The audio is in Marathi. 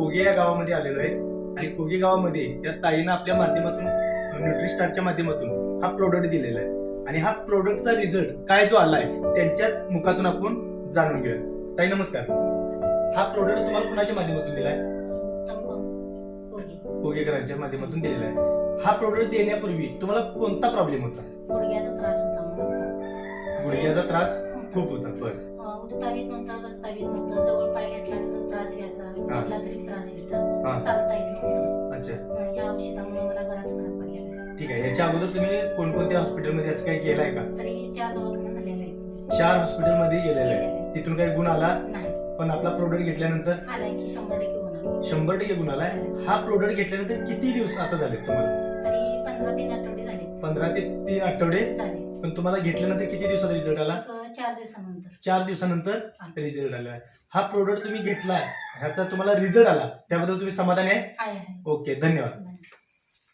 कोगे या गावामध्ये आलेलो आहे आणि कोगे गावामध्ये या ताईनं आपल्या माध्यमातून न्यूट्रिस्टारच्या माध्यमातून हा प्रोडक्ट दिलेला आहे आणि हा प्रोडक्टचा रिझल्ट काय जो आलाय त्यांच्याच मुखातून आपण जाणून घेऊया. ताई नमस्कार. हा प्रोडक्ट तुम्हाला कुणाच्या माध्यमातून दिलाय? कोगेकरांच्या माध्यमातून दिलेला आहे. हा प्रोडक्ट देण्यापूर्वी तुम्हाला कोणता प्रॉब्लेम होता? गुडघ्याचा त्रास होता मला. गुडघ्याचा त्रास खूप होता. बरं. उठता येत नव्हता, बसता येत नव्हतं, जवळ पाय घेतला तर त्रास व्हायचा, झोपला तरी त्रास व्हायचा, चालता येत नव्हतं. अच्छा. या औषधामुळे मला बराच फरक पडलेला आहे. ठीक आहे. याच्या अगोदर तुम्ही कोणकोणत्या हॉस्पिटलमध्ये असं काही केलंय का? तरी 4 दवाखाने झालेले आहेत. 4 हॉस्पिटलमध्ये गेलेला आहे. तिथून काही गुण आला नाही. पण आपला प्रोडक्ट घेतल्यानंतर आलाय की 100% गुण आला. 100% गुण आलाय. हा प्रोडक्ट घेतल्यानंतर किती दिवस आता झाले तुम्हाला? तरी 15 ते 3 आठवडे झाले. 15 ते 3 आठवडे झाले. पण तुम्हाला घेतल्यानंतर किती दिवसात रिझल्ट आला? 4 दिवसानंतर. 4 दिवसानंतर रिझल्ट आला. हा प्रोडक्ट तुम्ही घेतलाय, ह्याचा तुम्हाला रिझल्ट आला, त्याबद्दल तुम्ही समाधानी आहे? आहे. ओके, धन्यवाद.